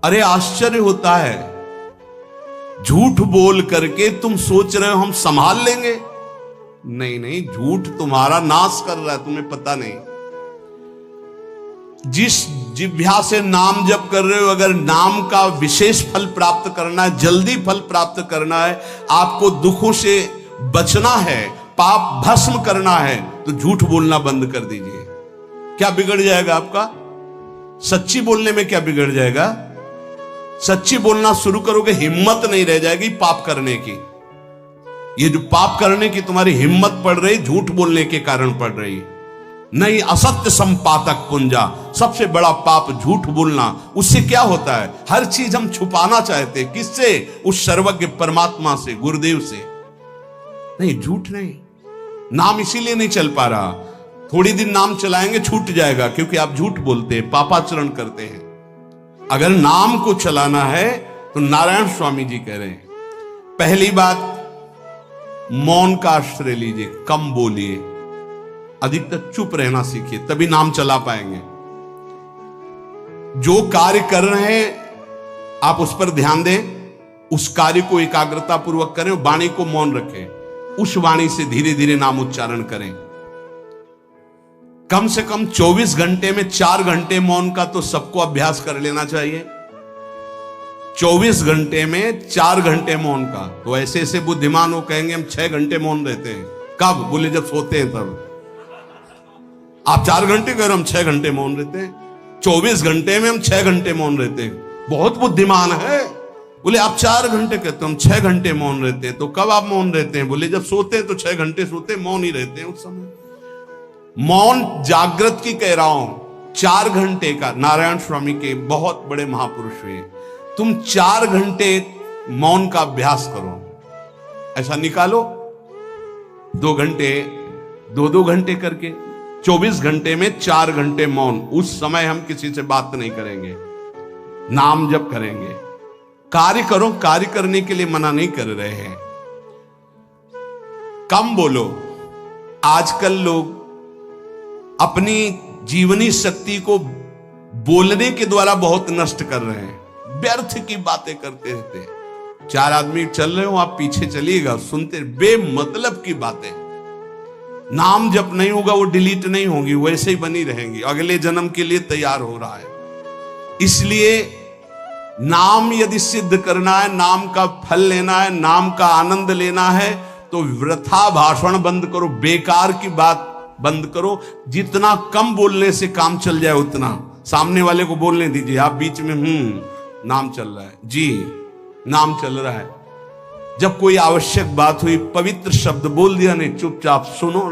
अरे आश्चर्य होता है, झूठ बोल करके तुम सोच रहे हो हम संभाल लेंगे। नहीं नहीं, झूठ तुम्हारा नाश कर रहा है, तुम्हें पता नहीं। जिस जिह्वा से नाम जप कर रहे हो, अगर नाम का विशेष फल प्राप्त करना है, जल्दी फल प्राप्त करना है, आपको दुखों से बचना है, पाप भस्म करना है, तो झूठ बोलना बंद कर दीजिए। क्या बिगड़ जाएगा आपका? सच्ची बोलने में क्या बिगड़ जाएगा? सच्ची बोलना शुरू करोगे, हिम्मत नहीं रह जाएगी पाप करने की। ये जो पाप करने की तुम्हारी हिम्मत पड़ रही, झूठ बोलने के कारण पड़ रही। नहीं, असत्य संपातक पुंजा, सबसे बड़ा पाप झूठ बोलना। उससे क्या होता है? हर चीज हम छुपाना चाहते, किससे? उस सर्वज्ञ परमात्मा से, गुरुदेव से। नहीं, झूठ नहीं। नाम इसीलिए नहीं चल पा रहा, थोड़ी दिन नाम चलाएंगे छूट जाएगा, क्योंकि आप झूठ बोलते हैं, पापाचरण करते हैं। अगर नाम को चलाना है तो नारायण स्वामी जी कह रहे हैं, पहली बात मौन का आश्रय लीजिए, कम बोलिए, अधिकतर चुप रहना सीखिए, तभी नाम चला पाएंगे। जो कार्य कर रहे हैं आप उस पर ध्यान दें, उस कार्य को एकाग्रता पूर्वक करें, वाणी को मौन रखें, उस वाणी से धीरे धीरे नाम उच्चारण करें। कम से कम 24 घंटे में 4 घंटे मौन का तो सबको अभ्यास कर लेना चाहिए। 24 घंटे में 4 घंटे मौन का। तो ऐसे ऐसे बुद्धिमान हो कहेंगे हम 6 घंटे मौन रहते हैं। कब? बोले जब सोते हैं तब। आप 4 घंटे कह रहे हम 6 घंटे मौन रहते हैं। 24 घंटे में हम 6 घंटे मौन रहते हैं, बहुत बुद्धिमान है। बोले आप 4 घंटे कहते हो, हम 6 घंटे मौन रहते हैं। तो कब आप मौन रहते हैं? बोले जब सोते हैं तो 6 घंटे सोते हैं, मौन ही रहते हैं उस समय। मौन जागृत की कह रहा हूं, 4 घंटे का। नारायण स्वामी के बहुत बड़े महापुरुष हुए, तुम 4 घंटे मौन का अभ्यास करो। ऐसा निकालो 2 घंटे, 2 घंटे करके 24 घंटे में 4 घंटे मौन। उस समय हम किसी से बात नहीं करेंगे, नाम जप करेंगे। कार्य करो, कार्य करने के लिए मना नहीं कर रहे हैं। कम बोलो। आजकल लोग अपनी जीवनी शक्ति को बोलने के द्वारा बहुत नष्ट कर रहे हैं, व्यर्थ की बातें करते रहते हैं। 4 आदमी चल रहे हो, आप पीछे चलिएगा, सुनते, बेमतलब की बातें। नाम जब नहीं होगा वो डिलीट नहीं होगी, वैसे ही बनी रहेंगी, अगले जन्म के लिए तैयार हो रहा है। इसलिए नाम यदि सिद्ध करना है, नाम का फल लेना है, नाम का आनंद लेना है, तो वृथा भाषण बंद करो, बेकार की बात बंद करो। जितना कम बोलने से काम चल जाए उतना। सामने वाले को बोलने दीजिए, आप बीच में नाम चल रहा है जी, नाम चल रहा है। जब कोई आवश्यक बात हुई, पवित्र शब्द बोल दिया, नहीं चुपचाप सुनो।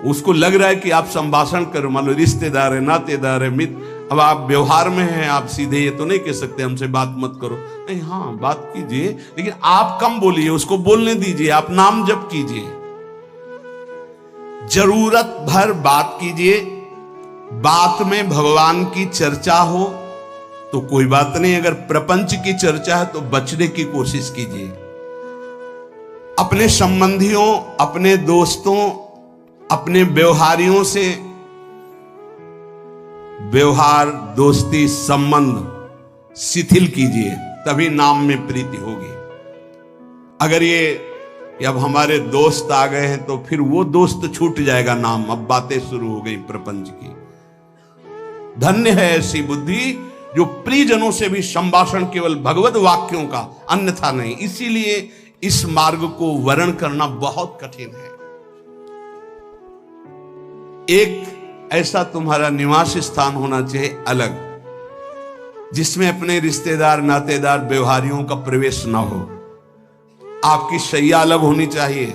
उसको लग रहा है कि आप संभाषण करो, मान लो रिश्तेदार है, नातेदार है, मित्र। अब आप व्यवहार में हैं, आप सीधे ये तो नहीं कह सकते हमसे बात मत करो, नहीं, हाँ बात कीजिए, लेकिन आप कम बोलिए, उसको बोलने दीजिए, आप नाम जप कीजिए, जरूरत भर बात कीजिए। बात में भगवान की चर्चा हो तो कोई बात नहीं, अगर प्रपंच की चर्चा है तो बचने की कोशिश कीजिए। अपने संबंधियों, अपने दोस्तों, अपने व्यवहारियों से व्यवहार, दोस्ती, संबंध शिथिल कीजिए, तभी नाम में प्रीति होगी। अगर ये अब हमारे दोस्त आ गए हैं तो फिर वो दोस्त छूट जाएगा नाम, अब बातें शुरू हो गई प्रपंच की। धन्य है ऐसी बुद्धि जो प्रियजनों से भी संभाषण केवल भगवत वाक्यों का, अन्यथा नहीं। इसीलिए इस मार्ग को वर्ण करना बहुत कठिन है। एक ऐसा तुम्हारा निवास स्थान होना चाहिए अलग, जिसमें अपने रिश्तेदार, नातेदार, व्यवहारियों का प्रवेश ना हो। आपकी शैया अलग होनी चाहिए।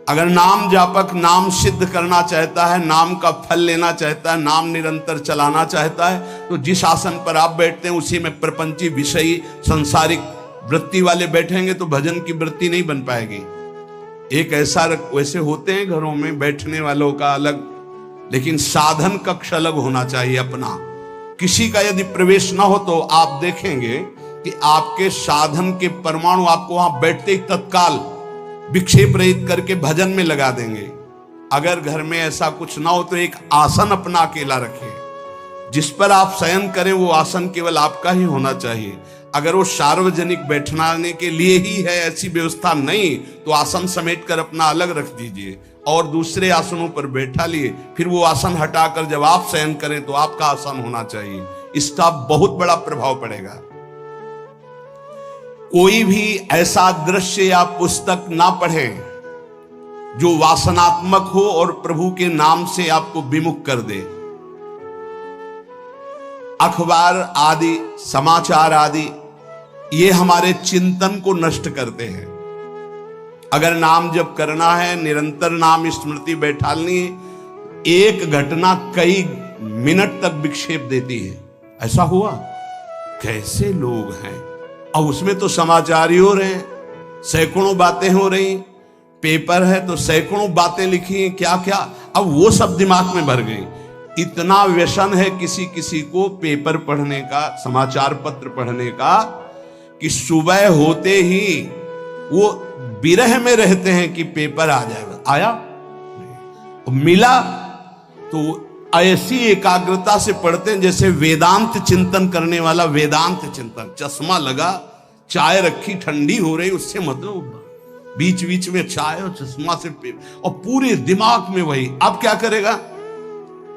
अगर नाम जापक नाम सिद्ध करना चाहता है, नाम का फल लेना चाहता है, नाम निरंतर चलाना चाहता है, तो जिस आसन पर आप बैठते हैं उसी में प्रपंची, विषयी, संसारिक वृत्ति वाले बैठेंगे तो भजन की वृत्ति नहीं बन पाएगी। एक ऐसा, वैसे होते हैं घरों में बैठने वालों का अलग, लेकिन साधन कक्ष अलग होना चाहिए अपना। किसी का यदि प्रवेश ना हो तो आप देखेंगे कि आपके साधन के परमाणु आपको वहां बैठते ही तत्काल विक्षेप रहित करके भजन में लगा देंगे। अगर घर में ऐसा कुछ ना हो तो एक आसन अपना अकेला रखें, जिस पर आप शयन करें वो आसन केवल आपका ही होना चाहिए। अगर वो सार्वजनिक बैठने के लिए ही है, ऐसी व्यवस्था नहीं, तो आसन समेट कर अपना अलग रख दीजिए और दूसरे आसनों पर बैठा लिए, फिर वो आसन हटाकर जब आप शयन करें तो आपका आसन होना चाहिए। इसका बहुत बड़ा प्रभाव पड़ेगा। कोई भी ऐसा दृश्य या पुस्तक ना पढ़ें जो वासनात्मक हो और प्रभु के नाम से आपको विमुख कर दे। अखबार आदि, समाचार आदि, ये हमारे चिंतन को नष्ट करते हैं। अगर नाम जप करना है, निरंतर नाम स्मृति बैठालनी है, एक घटना कई मिनट तक विक्षेप देती है। ऐसा हुआ, कैसे लोग हैं, और उसमें तो समाचार ही हो रहे हैं, सैकड़ों बातें हो रही, पेपर है तो सैकड़ों बातें लिखी हैं, क्या क्या, अब वो सब दिमाग में भर गई। इतना व्यसन है किसी किसी को पेपर पढ़ने का, समाचार पत्र पढ़ने का, कि सुबह होते ही वो विरह में रहते हैं कि पेपर आ जाएगा। आया, मिला तो ऐसी एकाग्रता से पढ़ते हैं जैसे वेदांत चिंतन करने वाला वेदांत चिंतन। चश्मा लगा, चाय रखी, ठंडी हो रही, उससे मतलब बीच बीच में चाय और चश्मा से पेपर, और पूरे दिमाग में वही। अब क्या करेगा,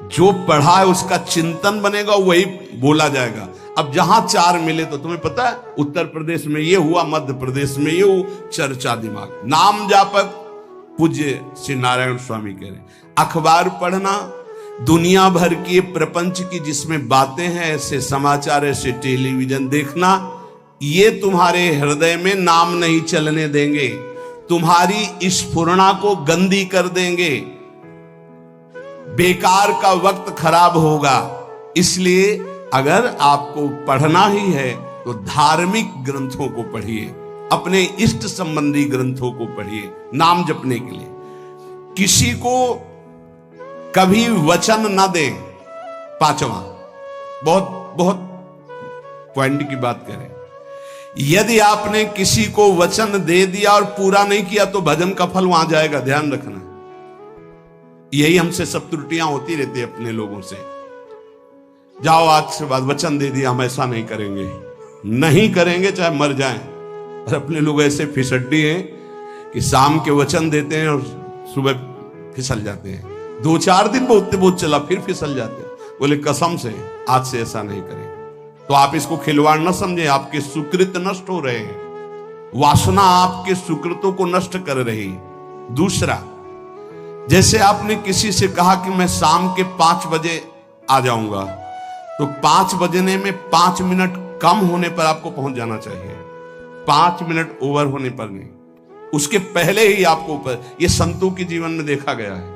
जो पढ़ा है उसका चिंतन बनेगा, वही बोला जाएगा। अब जहां चार मिले तो तुम्हें पता है, उत्तर प्रदेश में ये हुआ, मध्य प्रदेश में ये हुआ, चर्चा दिमाग। नाम जापक पूज्य श्री नारायण स्वामी कह रहे, अखबार पढ़ना, दुनिया भर की प्रपंच की जिसमें बातें हैं, ऐसे समाचार, ऐसे टेलीविजन देखना, ये तुम्हारे हृदय में नाम नहीं चलने देंगे, तुम्हारी स्फुरणा को गंदी कर देंगे, बेकार का वक्त खराब होगा। इसलिए अगर आपको पढ़ना ही है तो धार्मिक ग्रंथों को पढ़िए, अपने इष्ट संबंधी ग्रंथों को पढ़िए नाम जपने के लिए। किसी को कभी वचन न दें। पांचवा, बहुत बहुत पॉइंट की बात करें, यदि आपने किसी को वचन दे दिया और पूरा नहीं किया तो भजन का फल वहां जाएगा, ध्यान रखना। यही हमसे सब त्रुटियां होती रहती है अपने लोगों से। जाओ आज से बाद वचन दे दिया, हम ऐसा नहीं करेंगे, नहीं करेंगे चाहे मर जाएं। और अपने लोग ऐसे फिसड्डी हैं कि शाम के वचन देते हैं और सुबह फिसल जाते हैं। 2-4 दिन बहुत चला, फिर फिसल जाते हैं। बोले कसम से आज से ऐसा नहीं करेंगे। तो आप इसको खिलवाड़ न समझे, आपके सुकृत नष्ट हो रहे हैं, वासना आपके सुकृतों को नष्ट कर रही। दूसरा, जैसे आपने किसी से कहा कि मैं शाम के 5 बजे आ जाऊंगा, तो 5 बजने में 5 मिनट कम होने पर आपको पहुंच जाना चाहिए, 5 मिनट ओवर होने पर नहीं, उसके पहले ही आपको ऊपर। यह संतों के जीवन में देखा गया है।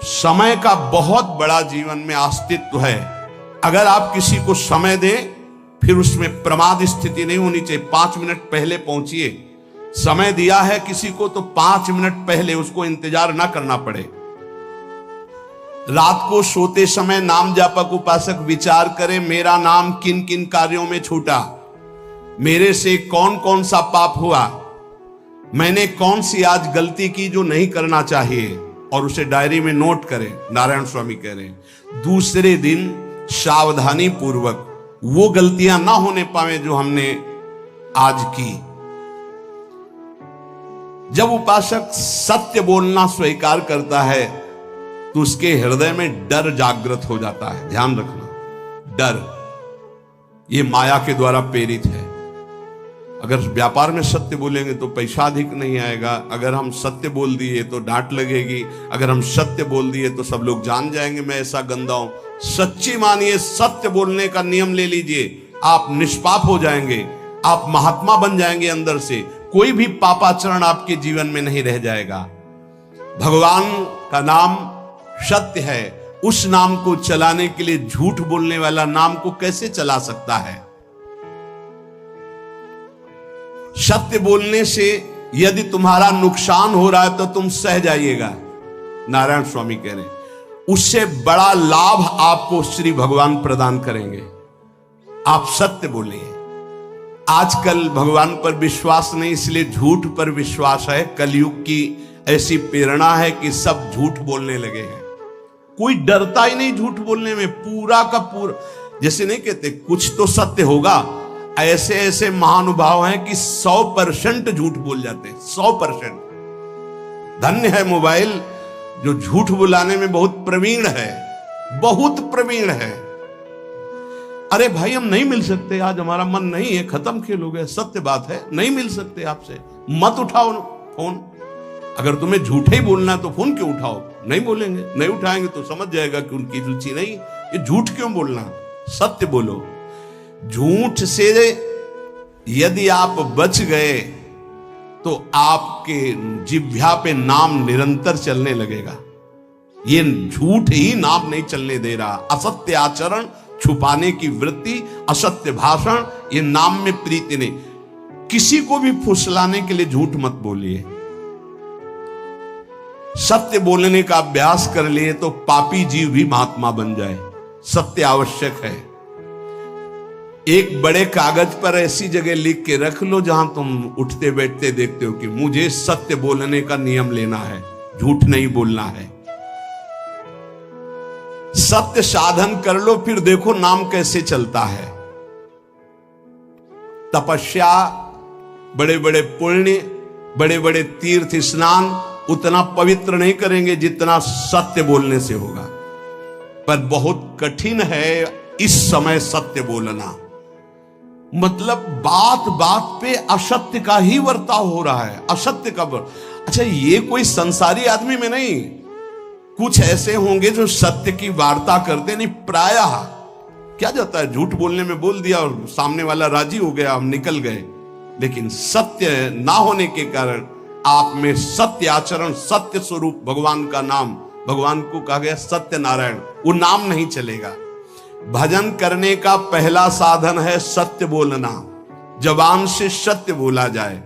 समय का बहुत बड़ा जीवन में अस्तित्व है। अगर आप किसी को समय दें, फिर उसमें प्रमाद स्थिति नहीं होनी चाहिए। 5 मिनट पहले पहुंचिए। समय दिया है किसी को तो 5 मिनट पहले उसको इंतजार ना करना पड़े। रात को सोते समय नाम जापक उपासक विचार करें, मेरा नाम किन किन कार्यों में छूटा, मेरे से कौन कौन सा पाप हुआ, मैंने कौन सी आज गलती की जो नहीं करना चाहिए, और उसे डायरी में नोट करें। नारायण स्वामी कह रहे हैं दूसरे दिन सावधानी पूर्वक वो गलतियां ना होने पावे जो हमने आज की। जब उपासक सत्य बोलना स्वीकार करता है तो उसके हृदय में डर जागृत हो जाता है। ध्यान रखना, डर ये माया के द्वारा प्रेरित है। अगर व्यापार में सत्य बोलेंगे तो पैसा अधिक नहीं आएगा, अगर हम सत्य बोल दिए तो डांट लगेगी, अगर हम सत्य बोल दिए तो सब लोग जान जाएंगे मैं ऐसा गंदा हूं। सच्ची मानिए, सत्य बोलने का नियम ले लीजिए, आप निष्पाप हो जाएंगे, आप महात्मा बन जाएंगे अंदर से। कोई भी पापाचरण आपके जीवन में नहीं रह जाएगा। भगवान का नाम सत्य है, उस नाम को चलाने के लिए झूठ बोलने वाला नाम को कैसे चला सकता है। सत्य बोलने से यदि तुम्हारा नुकसान हो रहा है तो तुम सह जाइएगा। नारायण स्वामी कह रहे हैं उससे बड़ा लाभ आपको श्री भगवान प्रदान करेंगे। आप सत्य बोलिए। आजकल भगवान पर विश्वास नहीं, इसलिए झूठ पर विश्वास है। कलयुग की ऐसी प्रेरणा है कि सब झूठ बोलने लगे हैं। कोई डरता ही नहीं झूठ बोलने में, पूरा का पूरा। जैसे नहीं कहते कुछ तो सत्य होगा, ऐसे ऐसे महानुभाव हैं कि 100% झूठ बोल जाते हैं, 100%। धन्य है मोबाइल जो झूठ बुलाने में बहुत प्रवीण है, बहुत प्रवीण है। अरे भाई हम नहीं मिल सकते, आज हमारा मन नहीं है, खत्म खेल हो गया, सत्य बात है, नहीं मिल सकते आपसे, मत उठाओ फोन। अगर तुम्हें झूठे ही बोलना है तो फोन क्यों उठाओ? नहीं बोलेंगे, नहीं उठाएंगे तो समझ जाएगा कि उनकी रुचि नहीं। ये झूठ क्यों बोलना, सत्य बोलो। झूठ से यदि आप बच गए तो आपके जिह्वा पे नाम निरंतर चलने लगेगा। ये झूठ ही नाम नहीं चलने दे रहा। असत्य आचरण, छुपाने की वृत्ति, असत्य भाषण, ये नाम में प्रीति नहीं। किसी को भी फुसलाने के लिए झूठ मत बोलिए। सत्य बोलने का अभ्यास कर लिए तो पापी जीव भी महात्मा बन जाए। सत्य आवश्यक है। एक बड़े कागज पर ऐसी जगह लिख के रख लो जहां तुम उठते बैठते देखते हो कि मुझे सत्य बोलने का नियम लेना है, झूठ नहीं बोलना है। सत्य साधन कर लो, फिर देखो नाम कैसे चलता है। तपस्या, बड़े बड़े पुण्य, बड़े बड़े तीर्थ स्नान उतना पवित्र नहीं करेंगे जितना सत्य बोलने से होगा। पर बहुत कठिन है इस समय सत्य बोलना। मतलब बात बात पे असत्य का ही वर्ताव हो रहा है, असत्य का अच्छा, ये कोई संसारी आदमी में नहीं, कुछ ऐसे होंगे जो सत्य की वार्ता करते नहीं। प्रायः क्या जाता है, झूठ बोलने में बोल दिया और सामने वाला राजी हो गया, हम निकल गए। लेकिन सत्य ना होने के कारण आप में सत्य आचरण, सत्य स्वरूप भगवान का नाम, भगवान को कहा गया सत्य नारायण, वो नाम नहीं चलेगा। भजन करने का पहला साधन है सत्य बोलना। जबान से सत्य बोला जाए।